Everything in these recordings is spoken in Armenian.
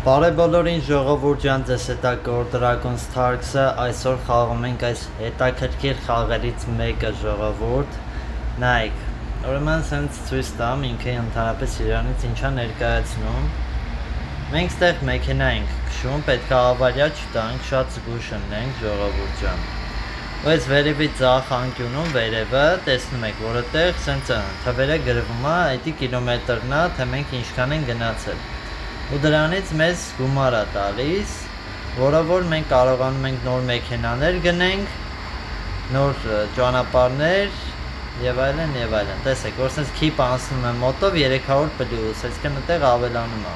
Բարեբոլորին ժողովուրդ ջան, ձեզ հետ է Core Dragon Starks-ը, այսօր խաղում ենք այս հետաքրքիր խաղերից մեկը ժողովուրդ, նայեք, ուրեմն սենց ցույց տամ ինքը ընդհանրապես իրանից ինչա ներկայացնում, մենք ստեղ մեքենա ենք քշում, պետք է ավարիա չտանք, շատ զգուշ ընենք ժողովուրդ ջան, ու այս վերևից ձախ անկյունում վերևը տեսնում եք, որը տեղ սենց թվերը գրվում է, այդի կիլոմետրն է, թե մենք ինչքան են գնացել ու դրանից մեզ գումար է տալիս, որով որ մենք կարողանում ենք նոր մեքենաներ գնենք, նոր ճանապարհներ եւ այլն, տեսեք, որ sense keep անցնում է մոտով 300 պլյուս, այսինքն այդտեղ ավելանում է։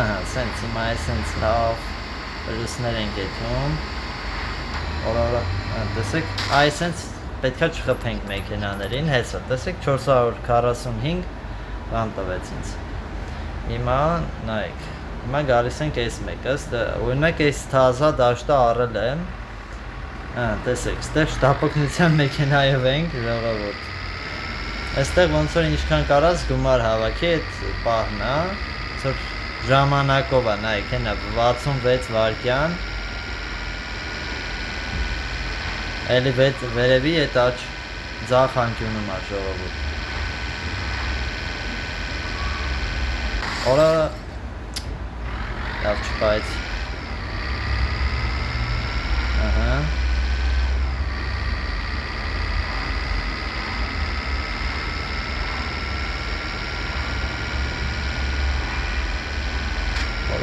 Ահա, sense հիմա sense լավ պլյուսներ են գետում։ Օրա, տեսեք, այ sense պետքա չխփենք մեքենաներին, հեսա, տեսեք 445 բան տվեց ինձ։ Հիմա նայեք, հիմա գալիս ենք այս մեկը, օրինակ այս թազա դաշտը առել եմ, տեսեք, ստեղ շտապօգնության մեքենայով ենք, ժողովուրդ, այստեղ ոնց որ ինչքան կարած գումար հավաքի այդ պահն է, որ ժամանակով է, նայեք, հենա 66 վայրկյան, էլի վերևի այդ աչ ձախ անկյունում է ժողովուրդ։ Օրա լավ չպայց ահա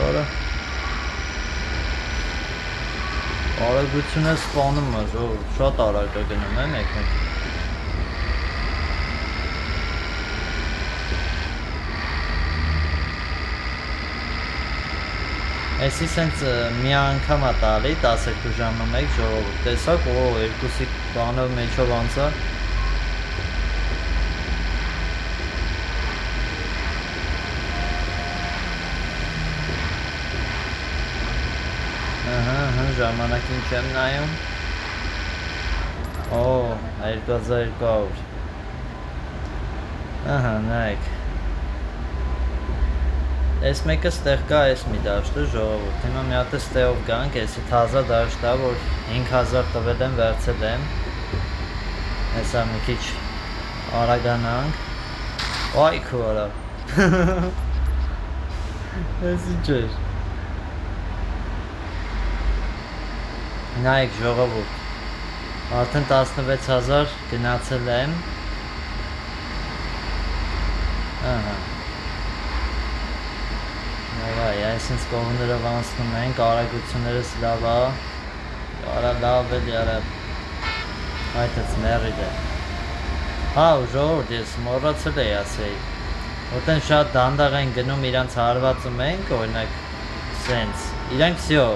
օրա արագությունը սպանում է շատ արագ է գնում է մեկ Այսի սենց մի անգամ է տալի 12 ժամը մեկ ժողովուրդ, տեսակ, երկուսի բանով մեջով անցա ժամանակին չեմ նայում 2200 ահա, նայեք Այս մեկը ստեղ կա այս մի դաշտը ժողովուրդ, հիմա մի հատ ստեղով գանք, այսի թազա դաշտա, որ 5000 տվել եմ, վերցել եմ Այսա մի քիչ արագանանք Այ քորա Այս ինչ էր Նայեք ժողովուրդ, արդեն 16000 գնացել եմ Ահա Այ, այսինց կողմներով անցնում ենք, արագություններս լավ է, արա լավ էլ յարա, այդեց մերիդ է, ժողովուրդ ես մոռացել էի ասեի, որտեն շատ դանդաղ են գնում իրանց հարվածում ենք, օրինակ սենց, իրանք սյո,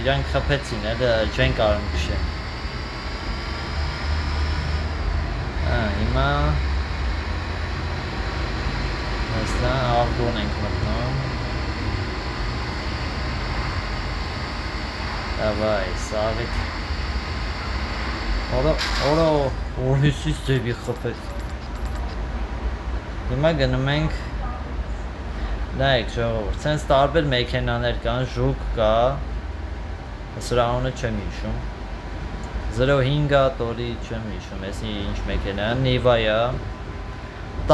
իրանք խփեցին, էլ չեն կարում քշեն, հիմա, այստա ավգոն ենք մտնում, Давай, Սաղիկ Օրա, հիսիս ձևի խպեց Հիմա գնում ենք Նայեք ժողովուրդ, սենց տարբեր մեքենաներ կան, ժուկ կա Սրա անունը չեմ հիշում 05-ա տորի չեմ հիշում, եսի ինչ մեքենա, նիվայա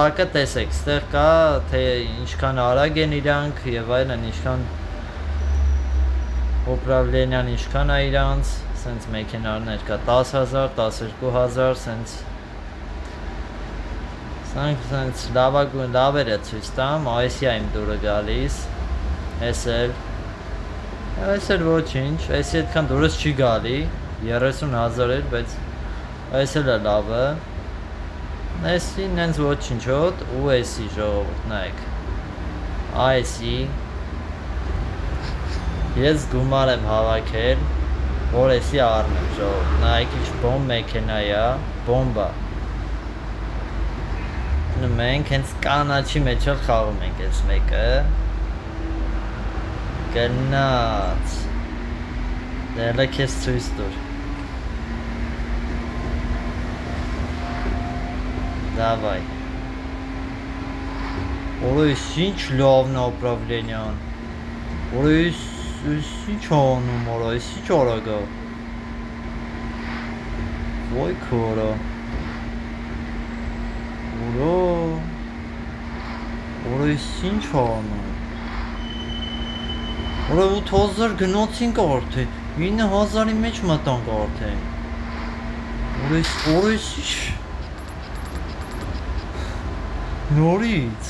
Տակը տեսեք, ստեղ կա, թե ինչքան արագ են իրանք և այլն ինչքան Ուպրավլենյան ինչքան է իրանց, սենց մեքենարներ կա 10,000, 12,000, սենց լավեր է ցույց տամ, այսի է իմ դուրը գալիս, ես էլ ոչինչ, այսի այդքան դուրս չի գալի, 30,000 էր, բայց այս էլ է լավը, այսի նենց ոչինչ հոտ ու այսի ժողովուրդ, նայեք, այսի Ես գումար եմ հավաքել, որ էսի առնեմ ժողովուրդ, նայեք ինչ բոմ մեքենա է, բոմբա Մենք հենց կանաչի մեջով խաղում ենք ես մեկը Գնաց Դելը կեզ ցույց տուր Դավայ Ora ինչ լավն է управлениան։ Ora ինչ անում, ora ինչ արագ է։ Ոյ քորա։ Ora ինչ անում։ Ora 8000 գնացինք արդեն, 9000-ի մեջ մտանք արդեն։ Ora ինչ։ Նորից։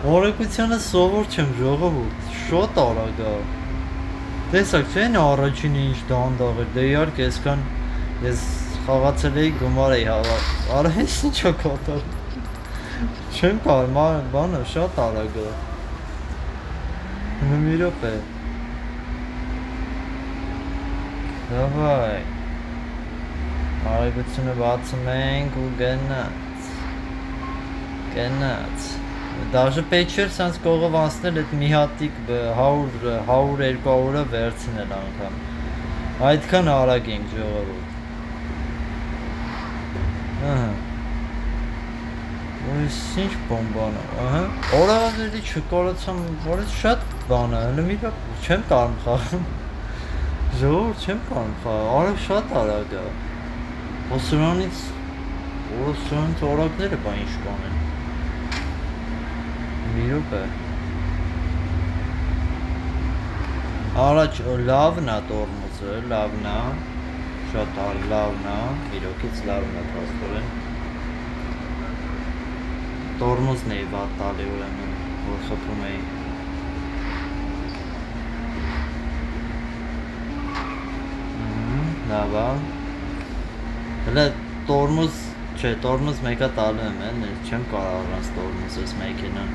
Արագությանը սովոր չեմ ժողովուրդ, շատ արագ է։ Տեսակ չէ՞ նա առաջինը ինչ դանդաղ էր, դե իհարկե այսքան ես խաղացել էի գումար էի հավաք։ Արա հենց ինչ է կատարում։ Չեմ կարող, բանը շատ արագ է։ Մի րոպե։ Դավայ։ Արագությունը բացում ենք ու գնաց։ Դաժե պետք չէր սենց կողով անցնել այդ մի հատիկ 100-200-ը վերցնել անգամ։ Այդքան արագ ենք ժողովուրդ։ Ահա։ Ուրիշ ինչ բոմբան է, ահա։ Օրավերի չկարացամ, որից շատ բան է, հələ մի հատ չեմ կարող խաղամ։ Ժողովուրդ չեմ կարող խաղալ, արագ շատ արագ է։ Սրանից օրակները բա ինչ բան են։ Մի րոպե։ Առաջ լավն է տորմոզը, լավն է, շատ լավն է, իրոքից լավն է փաստորեն։ Տորմոզն էի վատ տալի ուրեմն, որ խփում էի։ Լավ է։ Հələ տորմոզ, չէ, տորմոզ մեկը տալու եմ, չեմ կարող առանց տորմոզ ես մեքենան։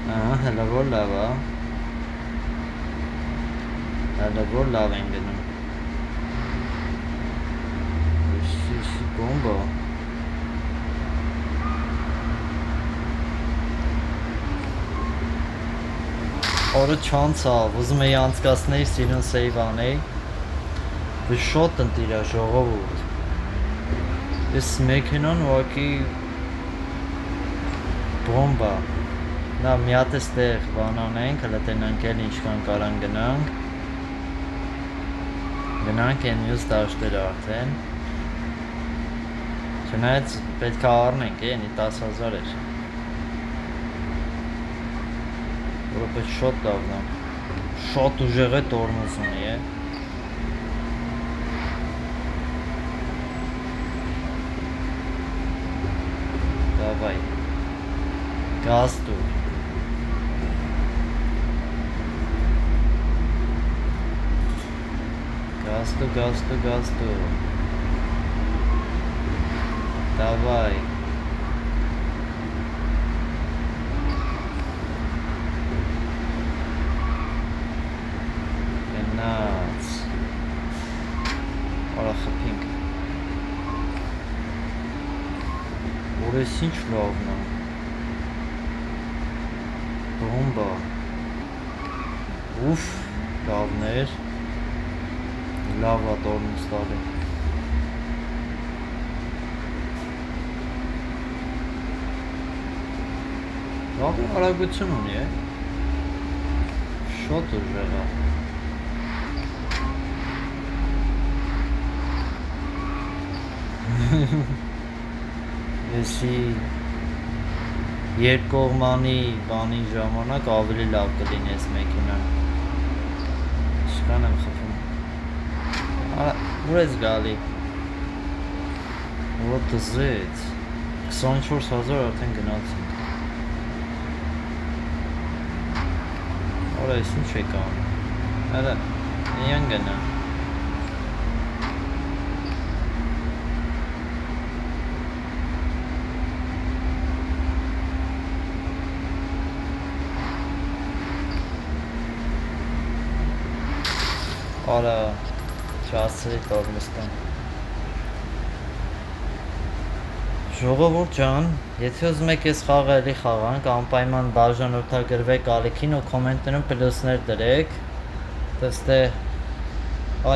Հələ որ լավ է։ Հələ որ լավ են գնում։ Իշի բոմբա։ Օրը չանցավ, ուզում էի անցկացնել, սիրուն սեյվ անեի։ Բայց շատ ընտիր է ժողովուրդ։ Ես մեքենան ուղղակի բոմբա։ Նա մի հատ էստեղ բան անենք, հələ տենանք էլ ինչքան կարան գնանք։ Գնանք են մյուս դաշտերը արդեն։ Չնայած պետք է առնենք, էնի 10,000 էր։ Որպես շատ լավն է։ Շատ ուժեղ է տորմոզ ունի է։ Դավայ։ Գազ տուր։ Գազ տուր։ Դավայ։ Գնաց։ Արա խփինք։ Որես ինչ լավն է։ Բոմբա։ Ուֆ, լավներ։ Լավ է տորմոզ տալի։ Լավ արագություն ունի է։ Շատ ուժեղ է։ Եսի երկկողմանի բանի ժամանակ ավելի լավ կլինի այս մեքենան։ Ինչքան եմ խփում։ Ուր ես գալի։ Ուր դզեց։ 24,000 արդեն գնացինք։ Արա ես ինչ եք անում։ Արա, միան գնա։ Արա, չասցրի տորմոզտան։ Ժողովուրդ ջան, եթե ուզում եք ես խաղը էլի խաղանք, անպայման բաժանորդագրվեք ալիքին ու կոմենտներում պլյուսներ դրեք։ Դստե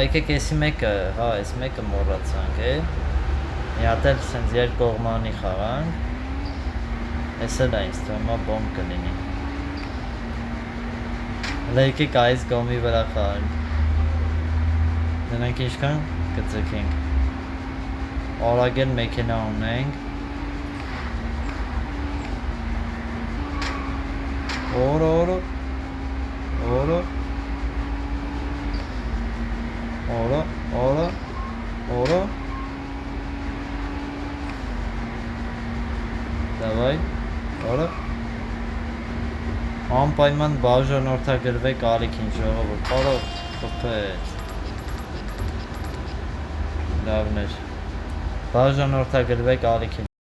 եկեք էսի մեկը, հա, այս մեկը մոռացանք, Մի հատ էլ սենց երկկողմանի խաղանք։ Էս էլ է ինձ թվում է բոմբ կլինի։ Լեյքի կայից կոմի վրա խաղանք։ Դրանք ինչքան կծկենք։ Արագել մեքենա ունենք։ Օրո Давай, օրը անպայման բաժանորդագրվեք ալիքին ժողովուրդ, օրը խփեց լավն էր, բաժանորդագրվեք ալիքին